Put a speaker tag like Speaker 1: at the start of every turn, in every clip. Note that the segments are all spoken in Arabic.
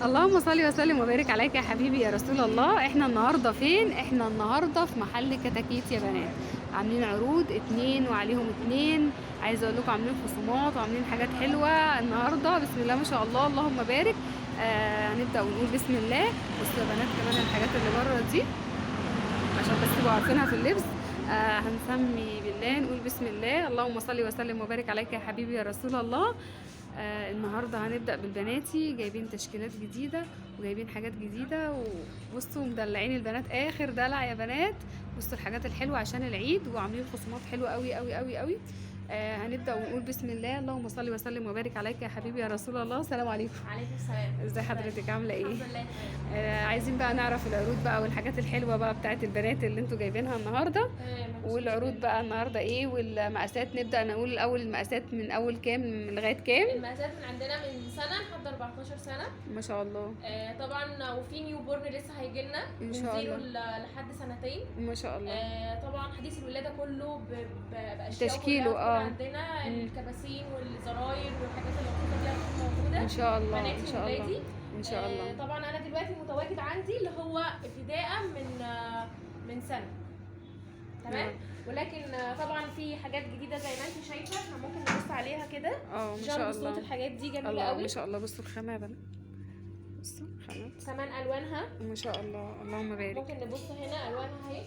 Speaker 1: اللهم صل وسلم وبارك عليك يا حبيبي يا رسول الله. احنا النهارده فين؟ احنا النهارده في محل كتاكيت يا بنات، عاملين عروض 2 وعليهم 2. عايزه اقول لكم عاملين خصومات وعاملين حاجات حلوه النهارده، بسم الله ما شاء الله اللهم بارك. هنبدا ونقول بسم الله. بصوا يا بنات كمان الحاجات اللي بره دي عشان بس تبقوا عارفينها في اللبس. هنسمي بالله، نقول بسم الله. اللهم صل وسلم وبارك عليك يا حبيبي يا رسول الله. النهارده هنبدأ بالبناتي، جايبين تشكيلات جديدة وجايبين حاجات جديدة، وبصوا مدلعين البنات اخر دلع يا بنات. بصوا الحاجات الحلوة عشان العيد، وعاملين خصومات حلوة قوي قوي قوي قوي. هنبدأ ونقول بسم الله. اللهم صل وسلم وبارك عليك يا حبيبي يا رسول الله. السلام عليكم.
Speaker 2: عليكم السلام.
Speaker 1: ازي حضرتك، عامله ايه؟
Speaker 2: الحمد لله.
Speaker 1: عايزين بقى نعرف العروض بقى والحاجات الحلوه بقى بتاعت البنات اللي انتوا جايبينها النهارده، والعروض بقى النهارده ايه، والمقاسات. نبدا نقول الاول المقاسات من اول كام لغايه كام؟
Speaker 2: المقاسات من عندنا من سنه لحد 14 سنه
Speaker 1: ما شاء الله.
Speaker 2: طبعا، وفي نيو بورن لسه هيجي لنا
Speaker 1: إن
Speaker 2: من
Speaker 1: شاء
Speaker 2: زيرو
Speaker 1: الله.
Speaker 2: لحد سنتين.
Speaker 1: ما شاء الله.
Speaker 2: طبعا حديث الولاده كله باشياء
Speaker 1: تشكيله
Speaker 2: كلها عندنا الكباسين والزراير والحاجات اللطيفه دي هتكون موجوده
Speaker 1: ان شاء الله
Speaker 2: بناتي
Speaker 1: ان شاء الله
Speaker 2: وولادي.
Speaker 1: ان شاء الله.
Speaker 2: طبعا انا دلوقتي متواجد عندي اللي هو ابتداء من سنه، تمام. ولكن طبعا في حاجات جديده زي ما انت شايفه، احنا ممكن نبص عليها كده.
Speaker 1: ما شاء الله.
Speaker 2: الحاجات دي جميله
Speaker 1: الله
Speaker 2: قوي
Speaker 1: ما شاء الله. بصوا الخامه يا بنات، بصوا الخامات
Speaker 2: كمان الوانها
Speaker 1: ما شاء الله اللهم بارك.
Speaker 2: ممكن نبص هنا الوانها اهي،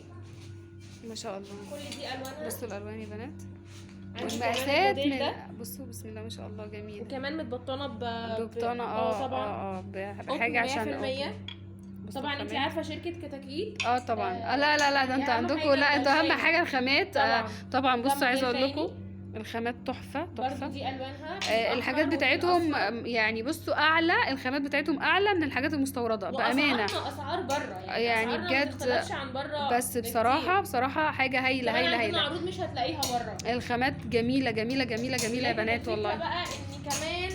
Speaker 1: ما شاء الله.
Speaker 2: كل دي الوانها.
Speaker 1: بصوا الالوان يا بنات
Speaker 2: عندي
Speaker 1: والمقاسات
Speaker 2: كمان الموديل ده.
Speaker 1: بصوا بسم الله ما شاء الله جميل.
Speaker 2: وكمان متبطنه
Speaker 1: ببطانه
Speaker 2: طبعا
Speaker 1: بحاجه عشان
Speaker 2: 100%. طبعا انت عارفه شركه كتاكيت.
Speaker 1: طبعا. لا لا لا، ده انتوا عندكم، لا انتوا اهم حاجه الخامات. طبعا بصوا عايزه اقول لكم الخامات تحفه
Speaker 2: برضو
Speaker 1: تحفه.
Speaker 2: دي الوانها
Speaker 1: الحاجات بتاعتهم يعني بصوا اعلى، الخامات بتاعتهم اعلى من الحاجات المستورده بامانه.
Speaker 2: اسعار بره
Speaker 1: يعني بجد
Speaker 2: عن بره،
Speaker 1: بس بصراحه حاجه هايله هايله هايله.
Speaker 2: العروض مش هتلاقيها بره.
Speaker 1: الخامات جميله جميله جميله جميله يا بنات والله.
Speaker 2: بقى ان كمان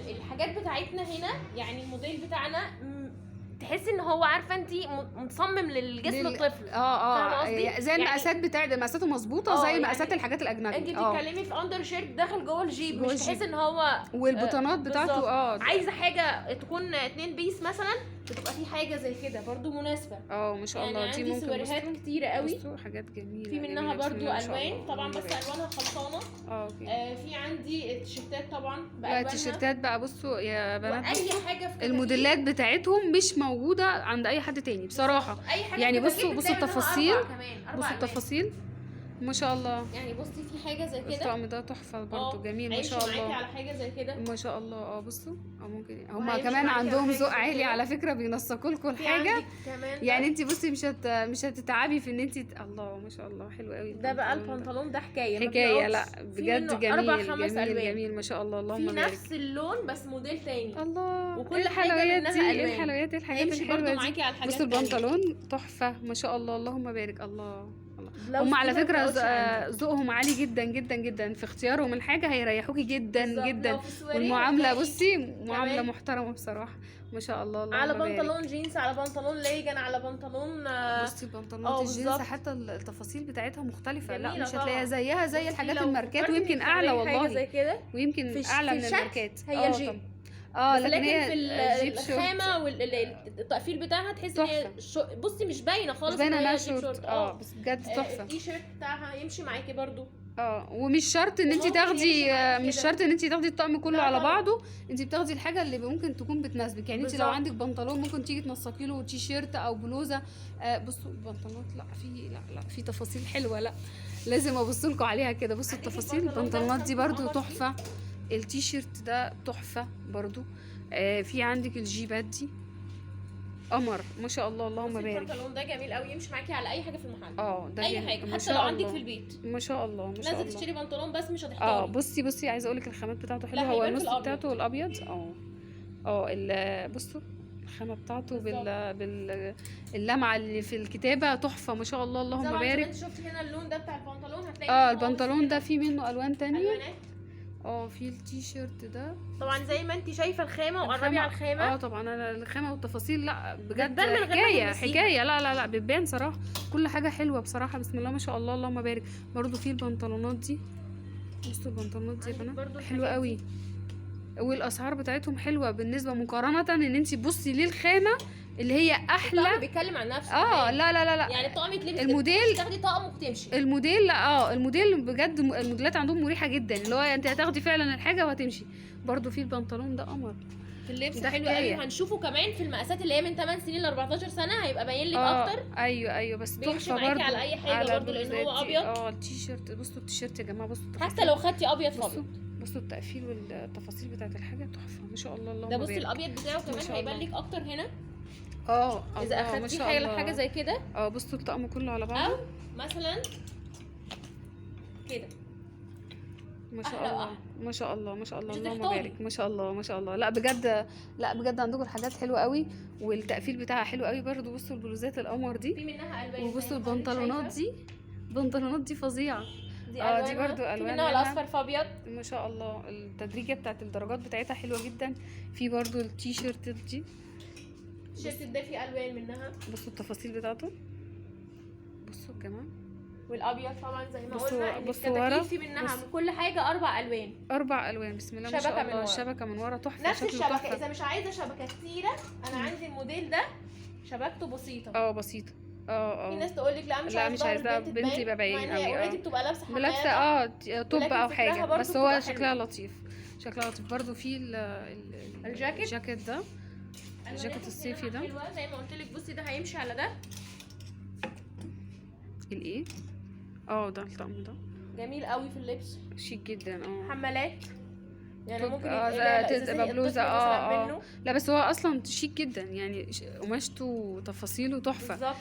Speaker 2: الحاجات بتاعتنا هنا، يعني الموديل بتاعنا تحس ان هو عارفه انت مصمم للجسم الطفل.
Speaker 1: زي المقاسات بتاعت مقاساته مظبوطه زي مقاسات الحاجات الاجنبي.
Speaker 2: انت بتتكلمي في اندر شيرت داخل جوه الجيب، مش تحس ان هو
Speaker 1: والبطانات بتاعته
Speaker 2: عايزه حاجه تكون 2 بيس مثلا، بتبقى في حاجه زي كده برضو مناسبه.
Speaker 1: ما شاء الله.
Speaker 2: يعني
Speaker 1: دي
Speaker 2: عندي
Speaker 1: ممكن
Speaker 2: سواريهات كتيره قوي،
Speaker 1: حاجات جميله
Speaker 2: في منها برضو الوان طبعا، بس الوانها خلصانه.
Speaker 1: اوكي.
Speaker 2: في عندي التيشيرتات طبعا
Speaker 1: بقى التيشيرتات بقى بصوا يا بنات،
Speaker 2: اي حاجه في
Speaker 1: الموديلات بتاعتهم مش موجوده عند اي حد تاني بصراحه. يعني بصوا التفاصيل، بصوا التفاصيل ما شاء الله.
Speaker 2: يعني بصي في حاجه زي كده،
Speaker 1: الطقم ده تحفه برضو جميل ما شاء الله.
Speaker 2: على حاجه زي كده
Speaker 1: ما شاء الله. بصوا ممكن هما كمان عندهم ذوق عالي على فكره، بينسقوا لكم الحاجه. يعني انت بصي مش هتتعبي في ان انت الله ما شاء الله حلو قوي.
Speaker 2: ده بقى البنطلون ده حكايه
Speaker 1: لا بجد جميل جميل جميل ما شاء الله اللهم بارك.
Speaker 2: في نفس اللون بس موديل تاني.
Speaker 1: الله
Speaker 2: وكل
Speaker 1: الحلويات دي،
Speaker 2: ايه
Speaker 1: الحلويات الحاجات الحلوه دي. بصوا
Speaker 2: البنطلون
Speaker 1: البنطلون تحفه ما شاء الله اللهم بارك. الله هم على فكره ذوقهم عالي جدا جدا جدا في اختيارهم الحاجه، هيريحوكي جدا جدا. والمعامله بصي معامله محترمه بصراحه ما شاء الله اللهم
Speaker 2: على
Speaker 1: بارك.
Speaker 2: بنطلون جينز، على بنطلون ليجن، على بنطلون
Speaker 1: بصي البنطلونات الجينز حتى التفاصيل بتاعتها مختلفه. لا مش هتلاقيها زيها زي الحاجات الماركات، ويمكن اعلى والله، ويمكن اعلى من الماركات.
Speaker 2: هي الجيب
Speaker 1: لكن
Speaker 2: هي في الخامه والتقفيل بتاعها تحس ان بصي مش باينه خالص،
Speaker 1: مش باينه انها شورت. بس بجد تحفه.
Speaker 2: التي شيرت بتاعها يمشي معاكي برضو.
Speaker 1: ومش شرط ان انت تاخدي، مش شرط ان انت تاخدي الطقم كله على بعضه. انت بتاخدي الحاجه اللي ممكن تكون بتناسبك. يعني انت لو عندك بنطلون ممكن تيجي تنسقي له تي شيرت او بلوزه. بصوا البنطلونات لا في تفاصيل حلوه، لا لازم ابص لكم عليها كده. بصوا التفاصيل البنطلونات دي برضو تحفه. التي شيرت ده تحفه برضو. في عندك الجيبات دي قمر ما شاء الله اللهم بارك.
Speaker 2: البنطلون ده جميل قوي، يمشي معاكي على اي حاجه في المحل.
Speaker 1: ده
Speaker 2: اي حاجه حتى لو عندك في البيت
Speaker 1: ما شاء الله ما شاء الله.
Speaker 2: لازم تشتري بنطلون بس مش هتحتاجي.
Speaker 1: بصي عايزه اقول لك الخامات بتاعته حلوه. هو النص بتاعته الابيض. بصوا الخامه بتاعته باللمعه اللي في الكتابه تحفه ما شاء الله اللهم بارك.
Speaker 2: انت شفتي هنا اللون ده بتاع البنطلون، هتلاقي
Speaker 1: البنطلون ده فيه منه الوان تانية. في التي شيرت ده
Speaker 2: طبعا زي ما انت شايفه الخامه، وقربي على الخامه.
Speaker 1: طبعا انا الخامه والتفاصيل لا بجد حكايه لا بتبان صراحه. كل حاجه حلوه بصراحه بسم الله ما شاء الله اللهم بارك. برضو في البنطلونات دي، بصوا البنطلونات دي يا بنات حلوه قوي والاسعار بتاعتهم حلوه بالنسبه مقارنه ان انت تبصي للخامه اللي هي احلى.
Speaker 2: الطقم بيتكلم عن نفسه
Speaker 1: اه
Speaker 2: كمان.
Speaker 1: لا لا لا لا
Speaker 2: يعني الطقم يتلبس
Speaker 1: الموديل-
Speaker 2: تاخدي طقم وتمشي.
Speaker 1: الموديل الموديل بجد الموديلات عندهم مريحه جدا، اللي هو انت هتاخدي فعلا الحاجه وهتمشي. برضو في البنطلون ده قمر
Speaker 2: في اللبس
Speaker 1: ده
Speaker 2: حلو
Speaker 1: حكاية.
Speaker 2: قوي، وهنشوفه كمان في المقاسات اللي هي من 8 سنين ل 14 سنه، هيبقى باين لك اكتر.
Speaker 1: ايوه بس
Speaker 2: بيمشي
Speaker 1: تحفه
Speaker 2: معاكي
Speaker 1: برضو
Speaker 2: على أي حاجة
Speaker 1: على
Speaker 2: برضو لأن هو
Speaker 1: البلوزات دي.
Speaker 2: أبيض.
Speaker 1: التيشيرت، بصوا التيشيرت يا جماعه، بصوا
Speaker 2: حتى
Speaker 1: التفاصيل.
Speaker 2: لو خدتي ابيض
Speaker 1: بصوا
Speaker 2: فابيض.
Speaker 1: بصوا التقفيل والتفاصيل بتاعت الحاجه تحفه ما شاء الله. اللهم
Speaker 2: ده بصي
Speaker 1: بارك.
Speaker 2: الابيض بتاعه
Speaker 1: ما
Speaker 2: كمان
Speaker 1: شاء
Speaker 2: هيبان
Speaker 1: الله.
Speaker 2: لك اكتر هنا
Speaker 1: الله
Speaker 2: اذا
Speaker 1: ما
Speaker 2: اخدتي
Speaker 1: شاء الله.
Speaker 2: حاجه زي كده،
Speaker 1: بصوا الطقم كله على
Speaker 2: او
Speaker 1: بعضه
Speaker 2: مثلا كده.
Speaker 1: ما شاء
Speaker 2: أحلى
Speaker 1: الله
Speaker 2: وأحلى.
Speaker 1: ما شاء الله ما شاء الله.
Speaker 2: مش
Speaker 1: اللهم
Speaker 2: هتحتاري.
Speaker 1: بارك ما شاء الله ما شاء الله. لا بجد، لا بجد عندكم الحاجات حلوه قوي، والتقفيل بتاعها حلو قوي برضو. بصوا البلوزات القمر دي،
Speaker 2: في منها الوان
Speaker 1: وبصوا
Speaker 2: زي ما حضرتك
Speaker 1: البنطلونات
Speaker 2: شايفة.
Speaker 1: دي، البنطلونات دي فظيعه.
Speaker 2: دي
Speaker 1: دي
Speaker 2: ألوانها.
Speaker 1: برضو
Speaker 2: في
Speaker 1: ألوان
Speaker 2: منها
Speaker 1: منها.
Speaker 2: الاصفر فابيض.
Speaker 1: ما شاء الله التدريجه بتاعت الدرجات بتاعتها حلوه جدا. في برضو التيشيرت دي،
Speaker 2: التيشيرت ده فيه الوان منها،
Speaker 1: بصوا التفاصيل بتاعته، بصوا يا جماعه.
Speaker 2: والابيض طبعا زي ما
Speaker 1: بصوا-
Speaker 2: قلنا ان
Speaker 1: بصوا ورا.
Speaker 2: الكتاكيت في منها من كل حاجه 4 الوان.
Speaker 1: 4 الوان بسم الله ما
Speaker 2: شبكة
Speaker 1: شاء
Speaker 2: من
Speaker 1: الله.
Speaker 2: ورا.
Speaker 1: الشبكه من ورا تحفه،
Speaker 2: نفس
Speaker 1: شكله
Speaker 2: الشبكه،
Speaker 1: تحفه.
Speaker 2: اذا مش عايزه شبكه كتيره انا عندي الموديل ده شبكته بسيطه.
Speaker 1: بسيطه.
Speaker 2: في ناس تقول لك لا مش
Speaker 1: لا، مش عايزاها
Speaker 2: البنت
Speaker 1: بنتي
Speaker 2: تبان،
Speaker 1: يبقى باين
Speaker 2: مع ان
Speaker 1: قوي.
Speaker 2: هي اوريدي بتبقى لابسه حمايه.
Speaker 1: لابسه توب
Speaker 2: ولكن
Speaker 1: او
Speaker 2: شكلها
Speaker 1: حاجه،
Speaker 2: برضو
Speaker 1: بس هو
Speaker 2: بتبقى
Speaker 1: شكلها
Speaker 2: حلوة.
Speaker 1: لطيف. شكلها لطيف برضو. في
Speaker 2: الجاكيت.
Speaker 1: الجاكيت ده،
Speaker 2: ألوانات
Speaker 1: الجاكيت الصيفي ده.
Speaker 2: حلوه زي ما قلت لك. بصي ده هيمشي على ده،
Speaker 1: الايه ده الطقم ده
Speaker 2: جميل قوي في اللبس.
Speaker 1: شيك جدا.
Speaker 2: حمالات يعني
Speaker 1: توب-
Speaker 2: ممكن
Speaker 1: آه،
Speaker 2: يتقلع
Speaker 1: تبقى
Speaker 2: الأساسية
Speaker 1: بلوزة،
Speaker 2: الطفل مثلا منه.
Speaker 1: لا بس هو اصلا شيك جدا يعني، قماشته وتفاصيله تحفه.
Speaker 2: بالظبط.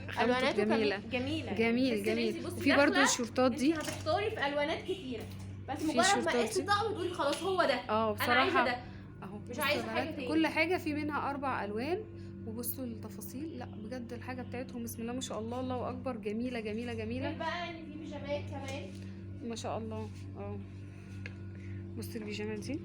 Speaker 1: خامته
Speaker 2: الواناته
Speaker 1: جميله
Speaker 2: جميله
Speaker 1: جميل
Speaker 2: تحسي إن
Speaker 1: جميل.
Speaker 2: انتي بصي
Speaker 1: وفي برضو
Speaker 2: داخلة،
Speaker 1: الشورتات دي.
Speaker 2: انت هتحتاري في الوانات كتيره، بس
Speaker 1: في
Speaker 2: مجرد ما
Speaker 1: شورتات
Speaker 2: قيسي
Speaker 1: دي.
Speaker 2: الطقم تقولي خلاص هو ده.
Speaker 1: اه
Speaker 2: انا
Speaker 1: بصراحه
Speaker 2: عايزه ده.
Speaker 1: اهو
Speaker 2: مش
Speaker 1: بصوا
Speaker 2: عايزة
Speaker 1: يا
Speaker 2: حاجة
Speaker 1: بنات،
Speaker 2: تاني.
Speaker 1: كل حاجه في منها 4 الوان. وبصوا التفاصيل، لا بجد الحاجه بتاعتهم بسم الله ما شاء الله، الله اكبر، جميله جميله جميله
Speaker 2: غير بقى ان في بيجامات كمان.
Speaker 1: ما شاء الله. بصوا البيجامات دي،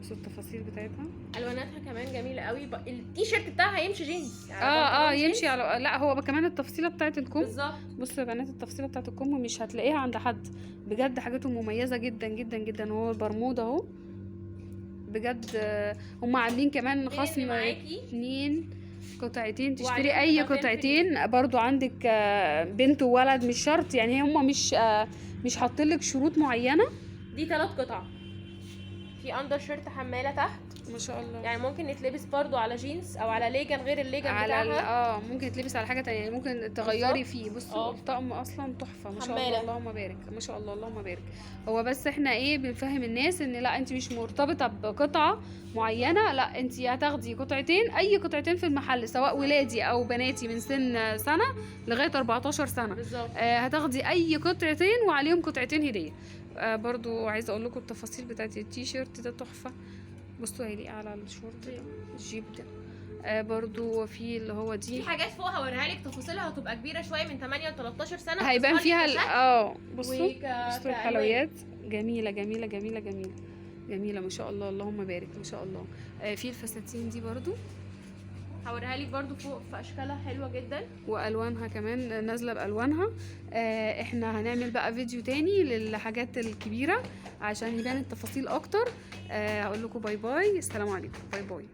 Speaker 1: بصوا التفاصيل بتاعتها.
Speaker 2: الواناتها كمان جميله قوي. التيشيرت بتاعها يمشي جينز يعني بنطلون
Speaker 1: يمشي
Speaker 2: جينز.
Speaker 1: على، لا هو كمان التفصيله بتاعت الكم.
Speaker 2: بالظبط.
Speaker 1: بصوا يا بنات التفصيله بتاعت الكم مش هتلاقيها عند حد، بجد حاجتهم مميزه جدا جدا جدا. وهو البرمودا اهو بجد. هم عاملين كمان خصم
Speaker 2: معاكي
Speaker 1: 2 قطعتين، تشتري
Speaker 2: وعليهم
Speaker 1: اي
Speaker 2: قطعتين
Speaker 1: قطعتين. برضو عندك بنت وولد، مش شرط يعني، هم مش حاطين لك شروط معينه.
Speaker 2: دي 3 قطع. في اندر شيرت حماله تحت
Speaker 1: ما شاء الله.
Speaker 2: يعني ممكن يتلبس برضو على جينز او على ليجن غير الليجن
Speaker 1: على
Speaker 2: بتاعها.
Speaker 1: ممكن يتلبس على حاجه تانية يعني، ممكن تغيري
Speaker 2: بالظبط.
Speaker 1: فيه. بصوا
Speaker 2: اه.
Speaker 1: الطقم اصلا تحفه ما شاء الله.
Speaker 2: حمالة.
Speaker 1: اللهم بارك ما شاء الله اللهم بارك. هو بس احنا بنفهم الناس ان لا، انت مش مرتبطه بقطعه معينه، لا انت هتاخدي قطعتين، اي قطعتين في المحل، سواء ولادي او بناتي من سن سنه لغايه 14 سنه.
Speaker 2: بالظبط.
Speaker 1: هتاخدي اي قطعتين وعليهم قطعتين هديه. برضو عايزه اقول لكم التفاصيل بتاعت التيشيرت ده تحفه. بصوا هيليق على الشورت ده، الجيب ده. برضو في اللي هو دي
Speaker 2: في حاجات فوق هوريها لك تفاصيلها هتبقى كبيره شويه من 8 ل 13 سنه.
Speaker 1: هيبان
Speaker 2: بتظهر
Speaker 1: فيها
Speaker 2: لك كشكل
Speaker 1: بصوا بصوا
Speaker 2: كألوان.
Speaker 1: الحلويات جميله جميله جميله جميله جميله ما شاء الله اللهم بارك ما شاء الله. في الفساتين دي برضو
Speaker 2: هوريها لك برضو فوق في اشكالها حلوه جدا
Speaker 1: والوانها كمان نازله بالوانها. احنا هنعمل بقى فيديو تاني للحاجات الكبيره عشان يبان التفاصيل اكتر. هقول لكم باي باي، السلام عليكم، باي باي.